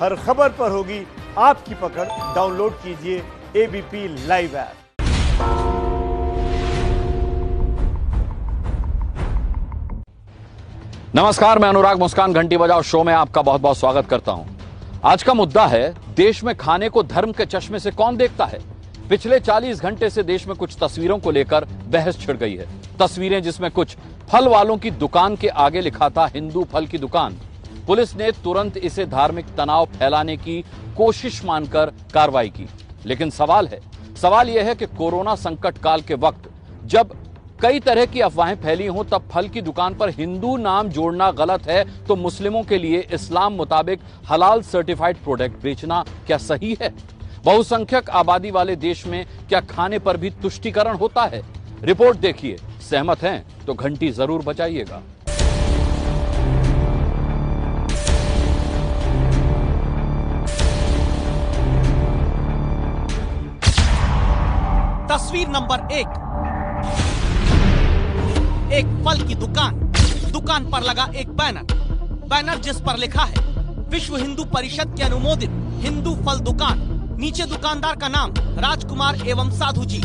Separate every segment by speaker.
Speaker 1: हर खबर पर होगी आपकी पकड़। डाउनलोड कीजिए एबीपी लाइव ऐप।
Speaker 2: नमस्कार, मैं अनुराग मुस्कान घंटी बजाओ शो में आपका बहुत बहुत स्वागत करता हूं। आज का मुद्दा है, देश में खाने को धर्म के चश्मे से कौन देखता है। पिछले 40 घंटे से देश में कुछ तस्वीरों को लेकर बहस छिड़ गई है। तस्वीरें जिसमें कुछ फल वालों की दुकान के आगे लिखा था हिंदू फल की दुकान। पुलिस ने तुरंत इसे धार्मिक तनाव फैलाने की कोशिश मानकर कार्रवाई की। लेकिन सवाल यह है कि कोरोना संकट काल के वक्त जब कई तरह की अफवाहें फैली हों, तब फल की दुकान पर हिंदू नाम जोड़ना गलत है, तो मुस्लिमों के लिए इस्लाम मुताबिक हलाल सर्टिफाइड प्रोडक्ट बेचना क्या सही है? बहुसंख्यक आबादी वाले देश में क्या खाने पर भी तुष्टीकरण होता है? रिपोर्ट देखिए। सहमत हैं तो घंटी जरूर बजाइएगा।
Speaker 3: तस्वीर नंबर 1, फल की दुकान पर लगा एक बैनर जिस पर लिखा है विश्व हिंदू परिषद के अनुमोदित हिंदू फल दुकान। नीचे दुकानदार का नाम राजकुमार एवं साधु जी।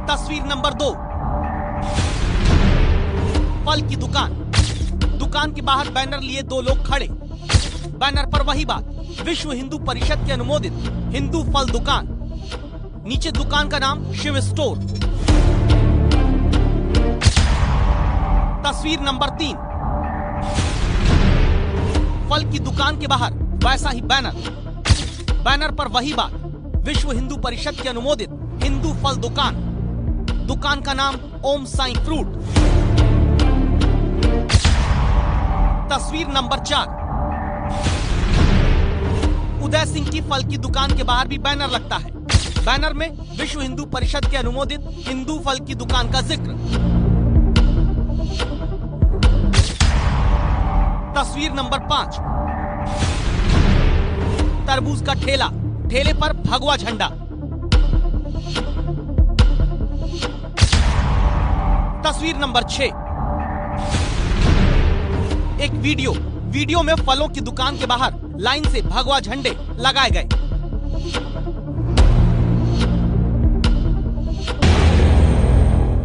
Speaker 3: तस्वीर नंबर 2, फल की दुकान के बाहर बैनर लिए 2 लोग खड़े। बैनर पर वही बात, विश्व हिंदू परिषद के अनुमोदित हिंदू फल दुकान। नीचे दुकान का नाम शिव स्टोर। तस्वीर नंबर 3, फल की दुकान के बाहर वैसा ही बैनर पर वही बात, विश्व हिंदू परिषद के अनुमोदित हिंदू फल दुकान। दुकान का नाम ओम साई फ्रूट। तस्वीर नंबर 4, उदय सिंह की फल की दुकान के बाहर भी बैनर लगता है। बैनर में विश्व हिंदू परिषद के अनुमोदित हिंदू फल की दुकान का जिक्र। तस्वीर नंबर 5, तरबूज का ठेले पर भगवा झंडा। तस्वीर नंबर 6, एक वीडियो में फलों की दुकान के बाहर लाइन से भगवा झंडे लगाए गए।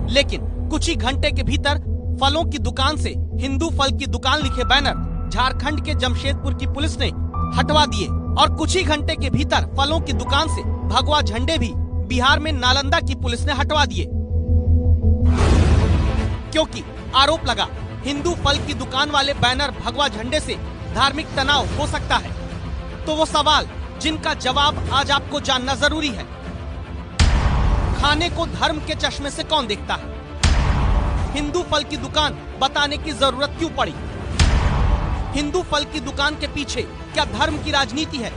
Speaker 3: लेकिन कुछ ही घंटे के भीतर फलों की दुकान से हिंदू फल की दुकान लिखे बैनर झारखंड के जमशेदपुर की पुलिस ने हटवा दिए और कुछ ही घंटे के भीतर फलों की दुकान से भगवा झंडे भी बिहार में नालंदा की पुलिस ने हटवा दिए, क्योंकि आरोप लगा हिंदू फल की दुकान वाले बैनर भगवा झंडे से धार्मिक तनाव हो सकता है। तो वो सवाल जिनका जवाब आज आपको जानना जरूरी है, खाने को धर्म के चश्मे से कौन देखता है? हिंदू फल की दुकान बताने की जरूरत क्यों पड़ी? हिंदू फल की दुकान के पीछे क्या धर्म की राजनीति है?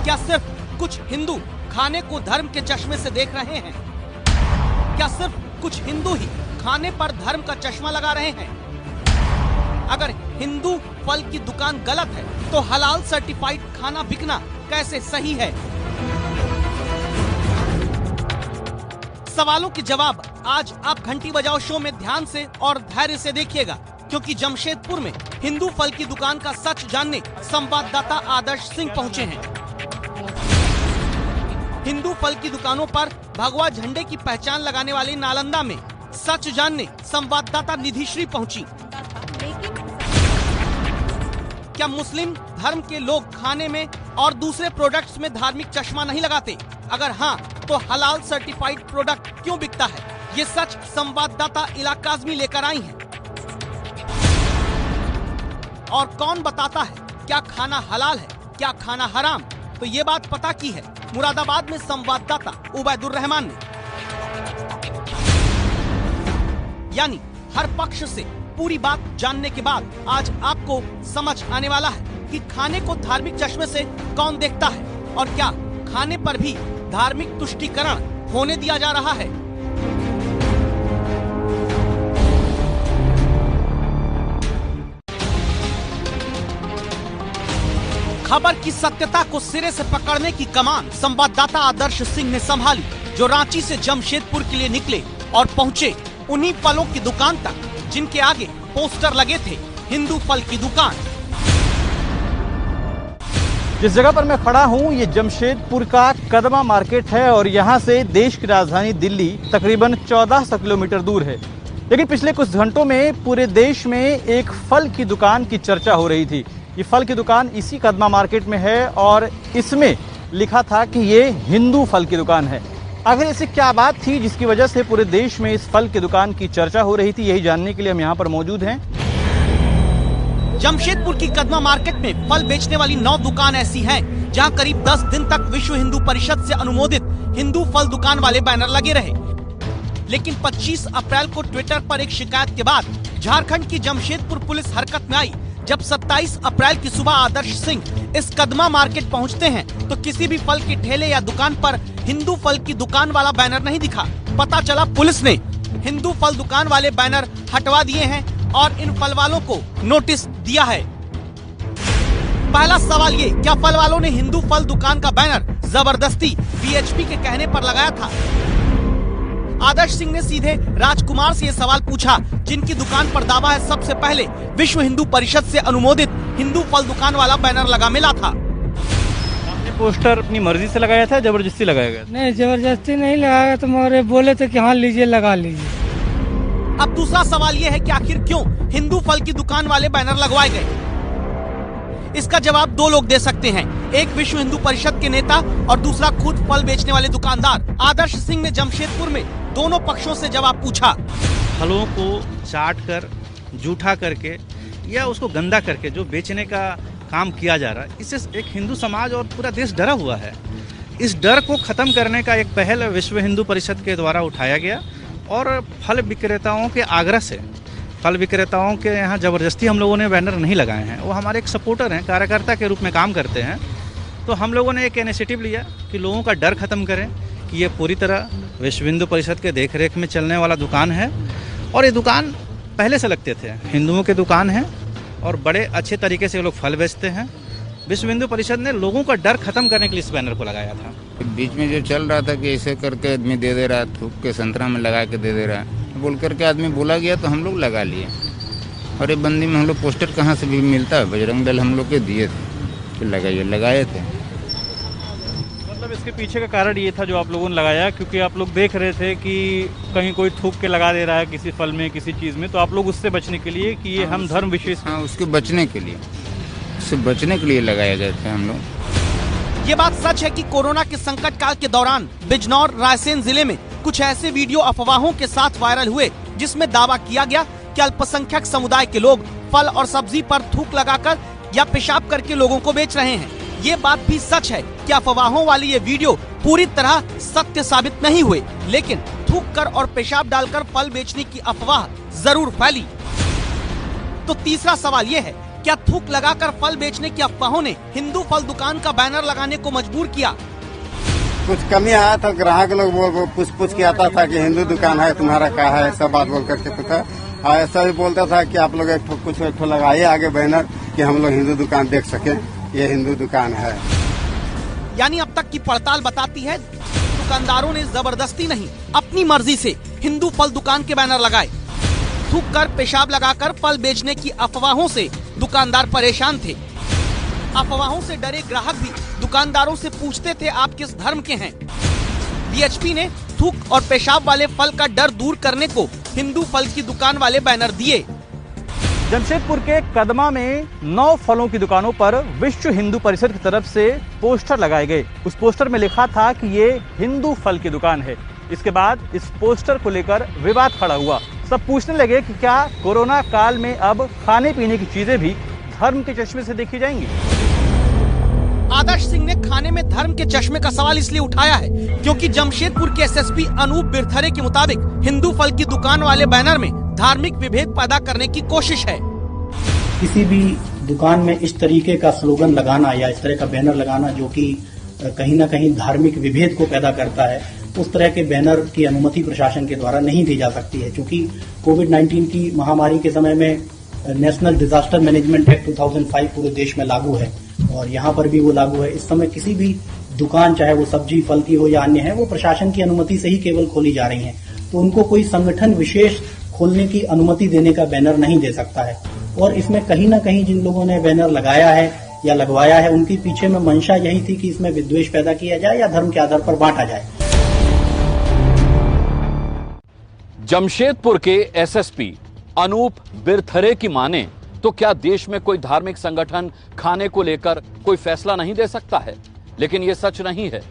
Speaker 3: क्या सिर्फ कुछ हिंदू खाने को धर्म के चश्मे से देख रहे हैं? क्या सिर्फ कुछ हिंदू ही खाने पर धर्म का चश्मा लगा रहे हैं? अगर हिंदू फल की दुकान गलत है, तो हलाल सर्टिफाइड खाना बिकना कैसे सही है? सवालों के जवाब आज आप घंटी बजाओ शो में ध्यान से और धैर्य से देखिएगा, क्योंकि जमशेदपुर में हिंदू फल की दुकान का सच जानने संवाददाता आदर्श सिंह पहुंचे हैं। हिंदू फल की दुकानों पर भगवा झंडे की पहचान लगाने वाली नालंदा में सच जानने संवाददाता निधिश्री पहुंची। क्या मुस्लिम धर्म के लोग खाने में और दूसरे प्रोडक्ट्स में धार्मिक चश्मा नहीं लगाते? अगर हाँ, तो हलाल सर्टिफाइड प्रोडक्ट क्यों बिकता है? ये सच संवाददाता इलाका आजमी लेकर आई हैं। और कौन बताता है क्या खाना हलाल है, क्या खाना हराम? तो ये बात पता की है मुरादाबाद में संवाददाता उबैदुर रहमान ने। यानी हर पक्ष से पूरी बात जानने के बाद आज आपको समझ आने वाला है कि खाने को धार्मिक चश्मे से कौन देखता है और क्या खाने पर भी धार्मिक तुष्टीकरण होने दिया जा रहा है। खबर की सत्यता को सिरे से पकड़ने की कमान संवाददाता आदर्श सिंह ने संभाली, जो रांची से जमशेदपुर के लिए निकले और पहुंचे उन्हीं फलों की दुकान तक जिनके आगे पोस्टर लगे थे हिंदू फल की दुकान।
Speaker 1: जिस जगह पर मैं खड़ा हूं ये जमशेदपुर का कदमा मार्केट है और यहां से देश की राजधानी दिल्ली तकरीबन 1400 किलोमीटर दूर है। लेकिन पिछले कुछ घंटों में पूरे देश में एक फल की दुकान की चर्चा हो रही थी। ये फल की दुकान इसी कदमा मार्केट में है और इसमें लिखा था कि ये हिंदू फल की दुकान है। आखिर ऐसी क्या बात थी जिसकी वजह से पूरे देश में इस फल की दुकान की चर्चा हो रही थी, यही जानने के लिए हम यहाँ पर मौजूद हैं।
Speaker 3: जमशेदपुर की कदमा मार्केट में फल बेचने वाली 9 दुकान ऐसी हैं जहां करीब 10 दिन तक विश्व हिंदू परिषद से अनुमोदित हिंदू फल दुकान वाले बैनर लगे रहे। लेकिन 25 अप्रैल को ट्विटर पर एक शिकायत के बाद झारखंड की जमशेदपुर पुलिस हरकत में आई। जब 27 अप्रैल की सुबह आदर्श सिंह इस कदमा मार्केट पहुंचते हैं तो किसी भी फल के ठेले या दुकान पर हिंदू फल की दुकान वाला बैनर नहीं दिखा। पता चला पुलिस ने हिंदू फल दुकान वाले बैनर हटवा दिए हैं और इन फल वालों को नोटिस दिया है। पहला सवाल ये, क्या फल वालों ने हिंदू फल दुकान का बैनर जबरदस्ती बीएचपी के कहने पर लगाया था? आदर्श सिंह ने सीधे राजकुमार से ये सवाल पूछा, जिनकी दुकान पर दावा है सबसे पहले विश्व हिंदू परिषद से अनुमोदित हिंदू फल दुकान वाला बैनर लगा मिला था।
Speaker 1: आपने पोस्टर अपनी मर्जी से लगाया था, जबरदस्ती लगाया गया?
Speaker 4: नहीं, जबरदस्ती नहीं लगाया, तो मोरे बोले थे कि हाँ लीजिए, लगा लीजिए।
Speaker 3: अब दूसरा सवाल ये है कि आखिर क्यों हिंदू फल की दुकान वाले बैनर लगवाए गए? इसका जवाब 2 लोग दे सकते हैं, एक विश्व हिंदू परिषद के नेता और दूसरा खुद फल बेचने वाले दुकानदार। आदर्श सिंह ने जमशेदपुर में दोनों पक्षों से जवाब पूछा।
Speaker 5: फलों को चाट कर, जूठा करके या उसको गंदा करके जो बेचने का काम किया जा रहा है, इससे एक हिंदू समाज और पूरा देश डरा हुआ है। इस डर को खत्म करने का एक पहल विश्व हिंदू परिषद के द्वारा उठाया गया और फल विक्रेताओं के आग्रह से, फल विक्रेताओं के यहाँ जबरदस्ती हम लोगों ने बैनर नहीं लगाए हैं। वो हमारे एक सपोर्टर हैं, कार्यकर्ता के रूप में काम करते हैं। तो हम लोगों ने एक इनिशिएटिव लिया कि लोगों का डर खत्म करें कि ये पूरी तरह विश्व हिंदू परिषद के देखरेख में चलने वाला दुकान है और ये दुकान पहले से लगते थे, हिंदुओं के दुकान है और बड़े अच्छे तरीके से लोग फल बेचते हैं। विश्व हिंदू परिषद ने लोगों का डर खत्म करने के लिए इस बैनर को लगाया था।
Speaker 6: बीच में जो चल रहा था कि ऐसे करके आदमी दे दे रहा है, थूक के संतरा में लगा के दे दे रहा है बोल करके आदमी बोला गया तो हम लोग लगा लिए। और ये बंदी में हम लोग पोस्टर कहाँ से भी मिलता है, बजरंग दल हम लोग के दिए थे कि लगाइए, लगाए थे।
Speaker 1: मतलब इसके पीछे का कारण ये था जो आप लोगों ने लगाया, क्योंकि आप लोग देख रहे थे कि कहीं कोई थूक के लगा दे रहा है किसी फल में, किसी चीज़ में, तो आप लोग उससे बचने के लिए कि ये हम धर्म विशेष,
Speaker 6: हाँ उसके बचने के लिए, उससे बचने के लिए लगाए गए थे हम लोग।
Speaker 3: ये बात सच है कि कोरोना के संकट काल के दौरान बिजनौर, रायसेन जिले में कुछ ऐसे वीडियो अफवाहों के साथ वायरल हुए जिसमें दावा किया गया कि अल्पसंख्यक समुदाय के लोग फल और सब्जी पर थूक लगाकर या पेशाब करके लोगों को बेच रहे हैं। ये बात भी सच है कि अफवाहों वाली ये वीडियो पूरी तरह सत्य साबित नहीं हुए, लेकिन थूक कर और पेशाब डालकर फल बेचने की अफवाह जरूर फैली। तो तीसरा सवाल ये है, क्या थूक लगाकर फल बेचने की अफवाहों ने हिंदू फल दुकान का बैनर लगाने को मजबूर किया?
Speaker 7: कुछ कमी आया था, ग्राहक लोग पूछ के आता था कि हिंदू दुकान है तुम्हारा, क्या है, ऐसा बात बोल करके पूछा। ऐसा भी बोलता था कि आप लोग एक ठो लगाइए आगे बैनर कि हम लोग हिंदू दुकान देख सके, ये हिंदू दुकान है।
Speaker 3: यानी अब तक की पड़ताल बताती है दुकानदारों ने जबरदस्ती नहीं, अपनी मर्जी से हिंदू फल दुकान के बैनर लगाए। थूक कर, पेशाब लगाकर फल बेचने की अफवाहों से दुकानदार परेशान थे। अफवाहों से डरे ग्राहक भी दुकानदारों से पूछते थे आप किस धर्म के हैं। बीएचपी ने थूक और पेशाब वाले फल का डर दूर करने को हिंदू फल की दुकान वाले बैनर दिए।
Speaker 1: जमशेदपुर के कदमा में 9 फलों की दुकानों पर विश्व हिंदू परिषद की तरफ से पोस्टर लगाए गए। उस पोस्टर में लिखा था कि ये हिंदू फल की दुकान है। इसके बाद इस पोस्टर को लेकर विवाद खड़ा हुआ। सब पूछने लगे कि क्या कोरोना काल में अब खाने पीने की चीजें भी धर्म के चश्मे से देखी जाएंगी?
Speaker 3: आदर्श सिंह ने खाने में धर्म के चश्मे का सवाल इसलिए उठाया है क्योंकि जमशेदपुर के एसएसपी अनूप बिरथरे के मुताबिक हिंदू फल की दुकान वाले बैनर में धार्मिक विभेद पैदा करने की कोशिश है।
Speaker 8: किसी भी दुकान में इस तरीके का स्लोगन लगाना या इस तरह का बैनर लगाना जो कि कहीं ना कहीं धार्मिक विभेद को पैदा करता है, उस तरह के बैनर की अनुमति प्रशासन के द्वारा नहीं दी जा सकती है। क्योंकि कोविड-19 की महामारी के समय में नेशनल डिजास्टर मैनेजमेंट एक्ट 2005 पूरे देश में लागू है और यहाँ पर भी वो लागू है। इस समय किसी भी दुकान, चाहे वो सब्जी फल की हो या अन्य है, वो प्रशासन की अनुमति से ही केवल खोली जा रही है। तो उनको कोई संगठन विशेष खोलने की अनुमति देने का बैनर नहीं दे सकता है। और इसमें कहीं ना कहीं जिन लोगों ने बैनर लगाया है या लगवाया है, उनके पीछे में मंशा यही थी कि इसमें विद्वेष पैदा किया जाए या धर्म के आधार पर बांटा जाए।
Speaker 2: जमशेदपुर के एसएसपी अनूप बिरथरे की माने तो क्या देश में कोई धार्मिक संगठन खाने को लेकर कोई फैसला नहीं दे सकता है? लेकिन यह सच नहीं है,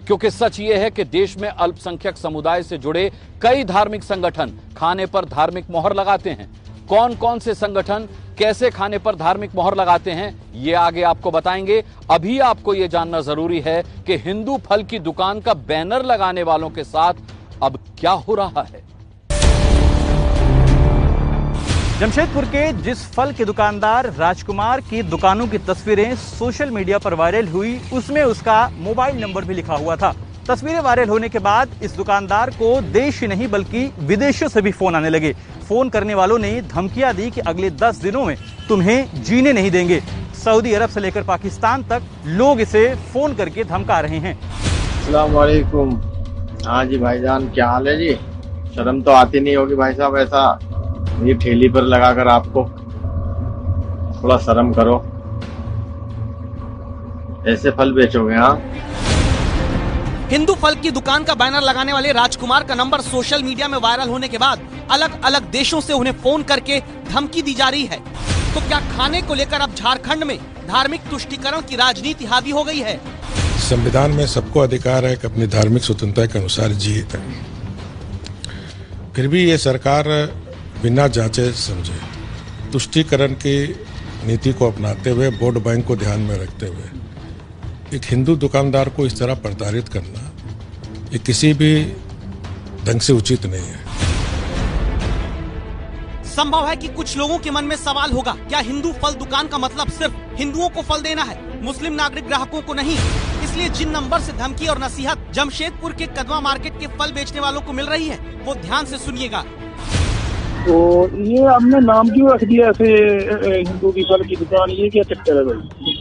Speaker 2: क्योंकि सच यह है कि देश में अल्पसंख्यक समुदाय से जुड़े कई धार्मिक संगठन खाने पर धार्मिक मोहर लगाते हैं। कौन कौन से संगठन कैसे खाने पर धार्मिक मोहर लगाते हैं, ये आगे आपको बताएंगे। अभी आपको यह जानना जरूरी है कि हिंदू फल की दुकान का बैनर लगाने वालों के साथ अब क्या हो रहा है।
Speaker 1: जमशेदपुर के जिस फल के दुकानदार राजकुमार की दुकानों की तस्वीरें सोशल मीडिया पर वायरल हुई, उसमें उसका मोबाइल नंबर भी लिखा हुआ था। तस्वीरें वायरल होने के बाद इस दुकानदार को देश ही नहीं बल्कि विदेशों से भी फोन आने लगे। फोन करने वालों ने धमकियां दी कि अगले 10 दिनों में तुम्हें जीने नहीं देंगे। सऊदी अरब से लेकर पाकिस्तान तक लोग इसे फोन करके धमका रहे हैं।
Speaker 9: अस्सलाम वालेकुम। हाँ जी भाईजान, क्या हाल है जी? शर्म तो आती नहीं होगी भाई साहब, ऐसा ये ठेली पर लगाकर आपको, थोड़ा शर्म करो। ऐसे फल बेचोगे? हाँ,
Speaker 3: हिंदू फल की दुकान का बैनर लगाने वाले राजकुमार का नंबर सोशल मीडिया में वायरल होने के बाद अलग अलग देशों से उन्हें फोन करके धमकी दी जा रही है। तो क्या खाने को लेकर अब झारखंड में धार्मिक तुष्टीकरण की राजनीति हावी हो गई है?
Speaker 10: संविधान में सबको अधिकार है कि अपनी धार्मिक स्वतंत्रता के अनुसार जिए, फिर भी ये सरकार बिना जांचे समझे तुष्टीकरण की नीति को अपनाते हुए, वोट बैंक को ध्यान में रखते हुए एक हिंदू दुकानदार को इस तरह प्रताड़ित करना ये किसी भी ढंग से उचित नहीं है।
Speaker 3: संभव है कि कुछ लोगों के मन में सवाल होगा, क्या हिंदू फल दुकान का मतलब सिर्फ हिंदुओं को फल देना है, मुस्लिम नागरिक ग्राहकों को नहीं? इसलिए जिन नंबर से धमकी और नसीहत जमशेदपुर के कदवा मार्केट के फल बेचने वालों को मिल रही है, वो ध्यान से सुनिएगा।
Speaker 11: तो ये हमने नाम क्यों रख दिया ऐसे हिंदू की फल की दुकान? ये क्या चक्कर है भाई?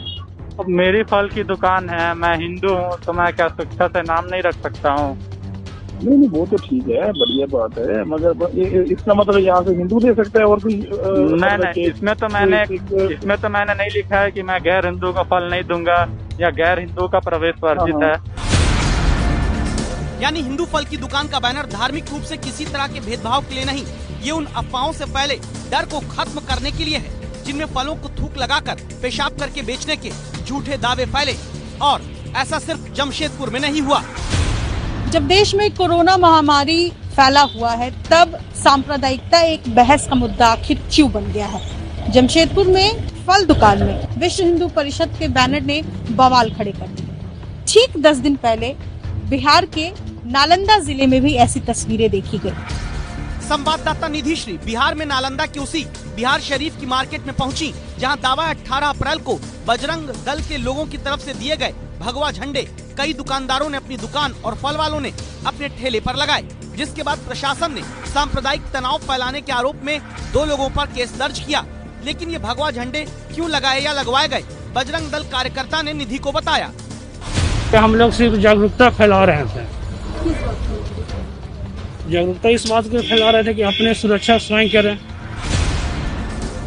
Speaker 12: अब मेरी फल की दुकान है, मैं हिंदू हूँ, तो मैं क्या शिक्षा से नाम नहीं रख सकता हूँ?
Speaker 11: नहीं, वो तो ठीक है, बढ़िया बात है, मगर इसका मतलब यहाँ से हिंदू दे सकता है और कोई?
Speaker 12: नहीं, इसमें तो मैंने नहीं लिखा है कि मैं गैर हिंदू का फल नहीं दूंगा या गैर हिंदू का प्रवेश वर्जित है।
Speaker 3: यानी हिंदू फल की दुकान का बैनर धार्मिक रूप से किसी तरह के भेदभाव के लिए नहीं, ये उन अफवाहों से पहले डर को खत्म करने के लिए है जिनमें फलों को थूक लगाकर पेशाब करके बेचने के झूठे दावे फैले। और ऐसा सिर्फ जमशेदपुर में नहीं हुआ।
Speaker 13: जब देश में कोरोना महामारी फैला हुआ है, तब सांप्रदायिकता एक बहस का मुद्दा आखिर क्यों बन गया है? जमशेदपुर में फल दुकान में विश्व हिंदू परिषद के बैनर ने बवाल खड़े कर दिए। ठीक 10 दिन पहले बिहार के नालंदा जिले में भी ऐसी तस्वीरें देखी गई।
Speaker 3: संवाददाता निधि श्री बिहार में नालंदा की उसी बिहार शरीफ की मार्केट में पहुंची, जहां दावा 18 अप्रैल को बजरंग दल के लोगों की तरफ से दिए गए भगवा झंडे कई दुकानदारों ने अपनी दुकान और फल वालों ने अपने ठेले पर लगाए, जिसके बाद प्रशासन ने सांप्रदायिक तनाव फैलाने के आरोप में 2 लोगों पर केस दर्ज किया। लेकिन ये भगवा झंडे क्यों लगाए या लगवाए गए, बजरंग दल कार्यकर्ता ने निधि को बताया।
Speaker 4: हम लोग सिर्फ जागरूकता फैला रहे थे, जागरूकता इस बात को फैला रहे थे कि अपने सुरक्षा स्वयं करें।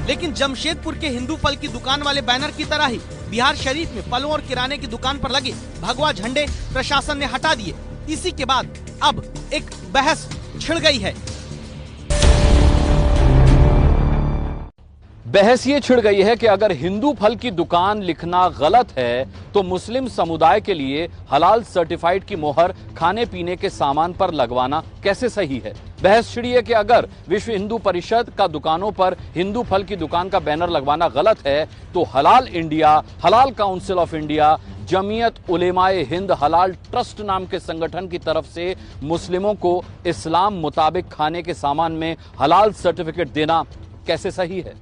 Speaker 3: लेकिन जमशेदपुर के हिंदू फल की दुकान वाले बैनर की तरह ही बिहार शरीफ में फलों और किराने की दुकान पर लगे भगवा झंडे प्रशासन ने हटा दिए। इसी के बाद अब एक बहस छिड़ गई है।
Speaker 2: बहस ये छिड़ गई है कि अगर हिंदू फल की दुकान लिखना गलत है तो मुस्लिम समुदाय के लिए हलाल सर्टिफाइड की मोहर खाने पीने के सामान पर लगवाना कैसे सही है। बहस छिड़ी है कि अगर विश्व हिंदू परिषद का दुकानों पर हिंदू फल की दुकान का बैनर लगवाना गलत है तो हलाल India, Halal council of India, Jamiat Ulama-e Hind Halal trust नाम के संगठन की तरफ से मुस्लिमों को इस्लाम मुताबिक खाने के सामान में हलाल सर्टिफिकेट देना कैसे सही है।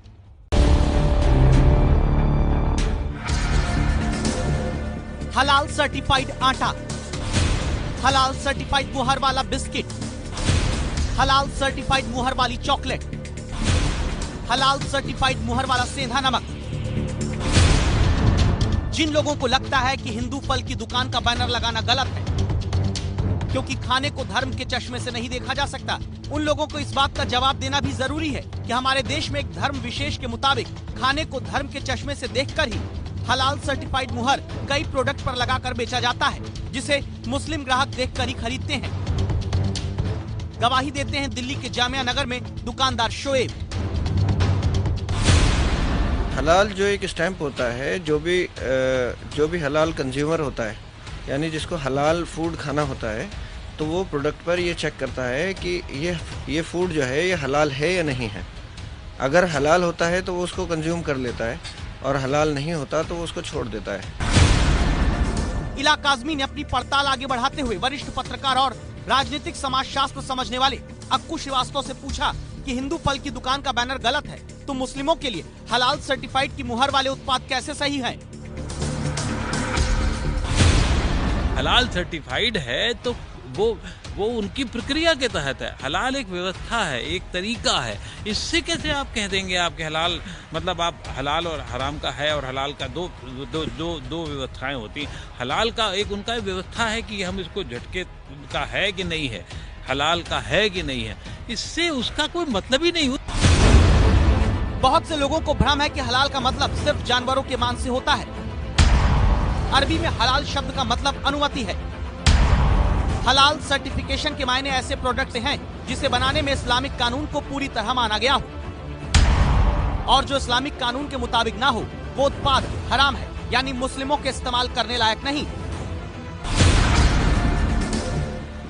Speaker 3: हलाल सर्टिफाइड आटा, हलाल सर्टिफाइड मुहर वाला बिस्किट, हलाल सर्टिफाइड मुहर वाली चॉकलेट, हलाल सर्टिफाइड मुहर वाला सेंधा नमक। जिन लोगों को लगता है कि हिंदू फल की दुकान का बैनर लगाना गलत है, क्योंकि खाने को धर्म के चश्मे से नहीं देखा जा सकता। उन लोगों को इस बात का जवाब देना भी जरूरी है कि हमारे देश में एक धर्म विशेष के मुताबिक खाने को धर्म के चश्मे से देखकर ही हलाल सर्टिफाइड मुहर कई प्रोडक्ट पर लगाकर बेचा जाता है, जिसे मुस्लिम ग्राहक देखकर ही खरीदते हैं। गवाही देते हैं दिल्ली के जामिया नगर में दुकानदार शोएब।
Speaker 14: हलाल जो एक स्टैंप होता है, जो भी हलाल कंज्यूमर होता है, यानी जिसको हलाल फूड खाना होता है, तो वो प्रोडक्ट पर ये चेक करता है कि ये फूड जो है ये हलाल है या नहीं है। अगर हलाल होता है तो वो उसको कंज्यूम कर लेता है, और हलाल नहीं होता तो वो उसको छोड़ देता है।
Speaker 3: इलाका आज़मी ने अपनी पड़ताल आगे बढ़ाते हुए वरिष्ठ पत्रकार और राजनीतिक समाजशास्त्र समझने वाले अक्कू श्रीवास्तव से पूछा कि हिंदू फल की दुकान का बैनर गलत है तो मुस्लिमों के लिए हलाल सर्टिफाइड की मुहर वाले उत्पाद कैसे सही हैं?
Speaker 15: हलाल सर्टिफाइड है तो वो उनकी प्रक्रिया के तहत है। हलाल एक व्यवस्था है, एक तरीका है। इससे कैसे आप कह देंगे आपके हलाल, मतलब आप हलाल और हराम का है, और हलाल का दो व्यवस्थाएं होती हैं। हलाल का एक उनका व्यवस्था है कि हम इसको झटके का है कि नहीं है, हलाल का है कि नहीं है, इससे उसका कोई मतलब ही नहीं।
Speaker 3: बहुत से लोगों को भ्रम है कि हलाल का मतलब सिर्फ जानवरों के मांस से होता है। अरबी में हलाल शब्द का मतलब अनुमति है। हलाल सर्टिफिकेशन के मायने ऐसे प्रोडक्ट हैं जिसे बनाने में इस्लामिक कानून को पूरी तरह माना गया हो, और जो इस्लामिक कानून के मुताबिक ना हो वो उत्पाद हराम है, यानी मुस्लिमों के इस्तेमाल करने लायक नहीं।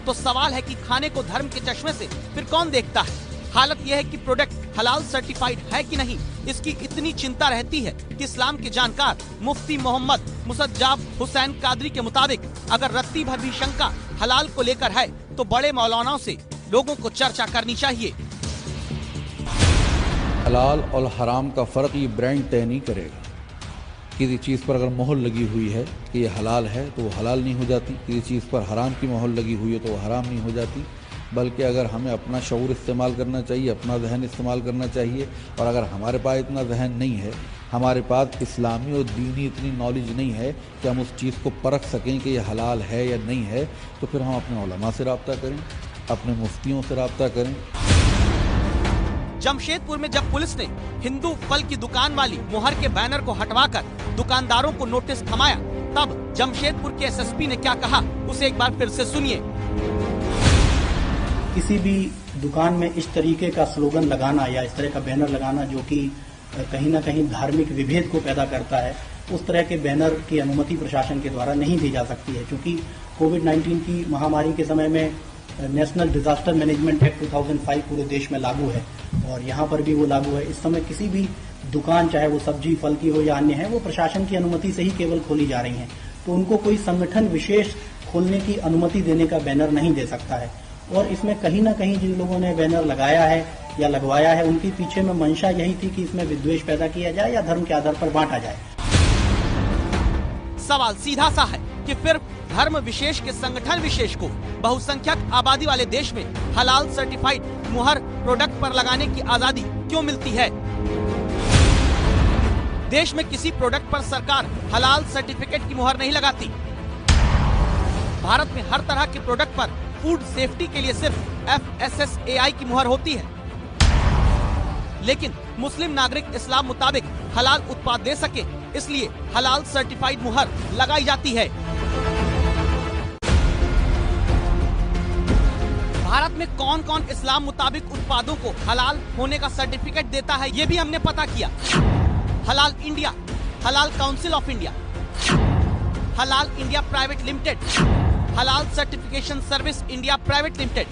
Speaker 3: तो सवाल है कि खाने को धर्म के चश्मे से फिर कौन देखता है? हालत यह है कि प्रोडक्ट हलाल सर्टिफाइड है कि नहीं, इसकी इतनी चिंता रहती है कि इस्लाम के जानकार मुफ्ती मोहम्मद मुसज्जाब हुसैन कादरी के मुताबिक अगर रत्ती भर भी शंका हलाल को लेकर है तो बड़े मौलानाओं से लोगों को चर्चा करनी चाहिए।
Speaker 16: हलाल और हराम का फर्क ये ब्रांड तय नहीं करेगा। किसी चीज़ पर अगर मोहर लगी हुई है कि ये हलाल है तो वो हलाल नहीं हो जाती, किसी चीज़ पर हराम की मोहर लगी हुई है तो वो हराम नहीं हो जाती। बल्कि अगर हमें अपना शऊर इस्तेमाल करना चाहिए, अपना जहन इस्तेमाल करना चाहिए, और अगर हमारे पास इतना जहन नहीं है, हमारे पास इस्लामी और दीनी इतनी नॉलेज नहीं है कि हम उस चीज़ को परख सकें कि ये हलाल है या नहीं है, तो फिर हम अपने उलमा से रब्ता करें, अपने मुफ्तियों से रब्ता करें।
Speaker 3: जमशेदपुर में जब पुलिस ने हिंदू फल की दुकान वाली मुहर के बैनर को हटवाकर दुकानदारों को नोटिस थमाया, तब जमशेदपुर के एसएसपी ने क्या कहा उसे एक बार फिर से सुनिए।
Speaker 8: किसी भी दुकान में इस तरीके का स्लोगन लगाना या इस तरह का बैनर लगाना जो कि कहीं ना कहीं धार्मिक विभेद को पैदा करता है, उस तरह के बैनर की अनुमति प्रशासन के द्वारा नहीं दी जा सकती है। क्योंकि कोविड-19 की महामारी के समय में नेशनल डिजास्टर मैनेजमेंट एक्ट 2005 पूरे देश में लागू है, और यहाँ पर भी वो लागू है। इस समय किसी भी दुकान, चाहे वो सब्जी फल की हो या अन्य है, वो प्रशासन की अनुमति से ही केवल खोली जा रही हैं। तो उनको कोई संगठन विशेष खोलने की अनुमति देने का बैनर नहीं दे सकता है। और इसमें कहीं ना कहीं जिन लोगों ने बैनर लगाया है या लगवाया है, उनके पीछे में मंशा यही थी कि इसमें विद्वेष पैदा किया जाए या धर्म के आधार पर बांटा जाए।
Speaker 3: सवाल सीधा सा है कि फिर धर्म विशेष के संगठन विशेष को बहुसंख्यक आबादी वाले देश में हलाल सर्टिफाइड मुहर प्रोडक्ट पर लगाने की आजादी क्यों मिलती है? देश में किसी प्रोडक्ट पर सरकार हलाल सर्टिफिकेट की मुहर नहीं लगाती। भारत में हर तरह के प्रोडक्ट पर फूड सेफ्टी के लिए सिर्फ FSSAI की मुहर होती है, लेकिन मुस्लिम नागरिक इस्लाम मुताबिक हलाल उत्पाद दे सके, इसलिए हलाल सर्टिफाइड मुहर लगाई जाती है। भारत में कौन कौन इस्लाम मुताबिक उत्पादों को हलाल होने का सर्टिफिकेट देता है, ये भी हमने पता किया। Halal India, Halal council of India, Halal India private limited, Halal certification service India private limited,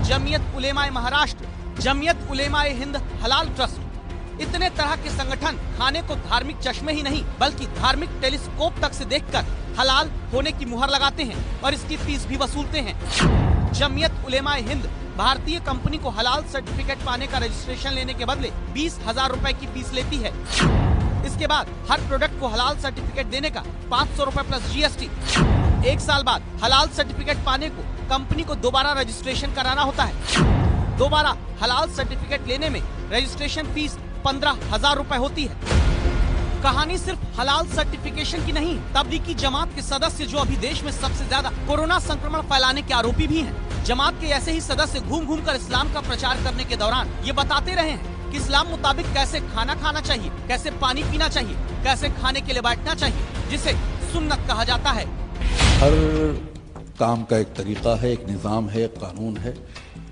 Speaker 3: Jamiat Ulama-e Maharashtra, Jamiat Ulama-e Hind Halal trust. इतने तरह के संगठन खाने को धार्मिक चश्मे ही नहीं बल्कि धार्मिक टेलीस्कोप तक से देखकर हलाल होने की मुहर लगाते हैं और इसकी फीस भी वसूलते हैं। जमीयत उलेमाए हिंद भारतीय कंपनी को हलाल सर्टिफिकेट पाने का रजिस्ट्रेशन लेने के बदले 20,000 रुपए की फीस लेती है। इसके बाद हर प्रोडक्ट को हलाल सर्टिफिकेट देने का 500 रुपए प्लस GST। 1 साल बाद हलाल सर्टिफिकेट पाने को कंपनी को दोबारा रजिस्ट्रेशन कराना होता है। दोबारा हलाल सर्टिफिकेट लेने में रजिस्ट्रेशन फीस 15,000 रुपए होती है। कहानी सिर्फ हलाल सर्टिफिकेशन की नहीं, तबलीगी जमात के सदस्य जो अभी देश में सबसे ज्यादा कोरोना संक्रमण फैलाने के आरोपी भी हैं। जमात के ऐसे ही सदस्य घूम घूम कर इस्लाम का प्रचार करने के दौरान ये बताते रहे हैं कि इस्लाम मुताबिक कैसे खाना खाना चाहिए, कैसे पानी पीना चाहिए, कैसे खाने के लिए बैठना चाहिए, जिसे सुन्नत कहा जाता है।
Speaker 16: हर काम का एक तरीका है, एक निज़ाम है, एक कानून है।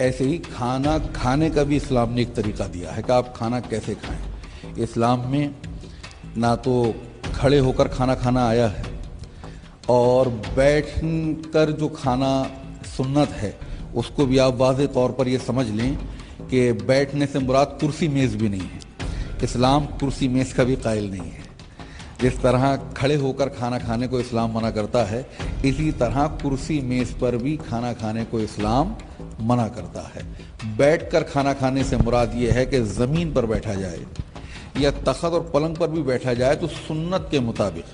Speaker 16: ऐसे ही खाना खाने का भी इस्लाम ने एक तरीका दिया है कि आप खाना कैसे खाएं। इस्लाम में ना तो खड़े होकर खाना खाना आया है और बैठकर जो खाना सुन्नत है उसको भी आप वाज़े तौर पर ये समझ लें कि बैठने से मुराद कुर्सी मेज़ भी नहीं है। इस्लाम कुर्सी मेज़ का भी कायल नहीं है। जिस तरह खड़े होकर खाना खाने को इस्लाम मना करता है, इसी तरह कुर्सी मेज़ पर भी खाना खाने को इस्लाम मना करता है। बैठकर खाना खाने से मुराद ये है कि ज़मीन पर बैठा जाए या तख्त और पलंग पर भी बैठा जाए तो सुन्नत के मुताबिक।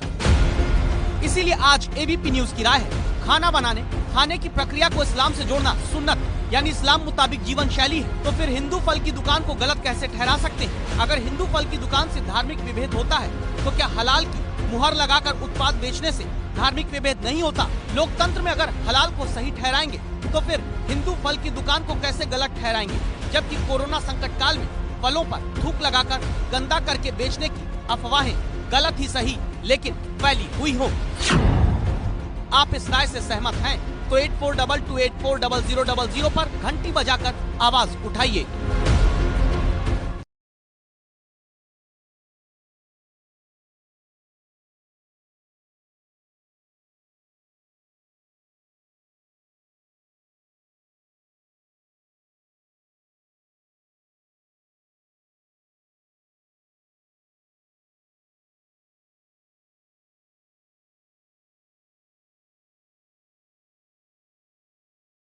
Speaker 3: इसीलिए आज एबीपी न्यूज की राय है, खाना बनाने, खाने की प्रक्रिया को इस्लाम से जोड़ना सुन्नत यानी इस्लाम मुताबिक जीवन शैली है, तो फिर हिंदू फल की दुकान को गलत कैसे ठहरा सकते हैं? अगर हिंदू फल की दुकान से धार्मिक विभेद होता है तो क्या हलाल की मुहर लगाकर उत्पाद बेचने से धार्मिक विभेद नहीं होता? लोकतंत्र में अगर हलाल को सही ठहराएंगे तो फिर हिंदू फल की दुकान को कैसे गलत ठहराएंगे? जबकि कोरोना संकट काल में फलों पर थूक लगाकर गंदा करके बेचने की अफवाहें गलत ही सही लेकिन फैली हुई हो। आप इस राय से सहमत हैं तो 8422840000 पर घंटी बजाकर आवाज उठाइए।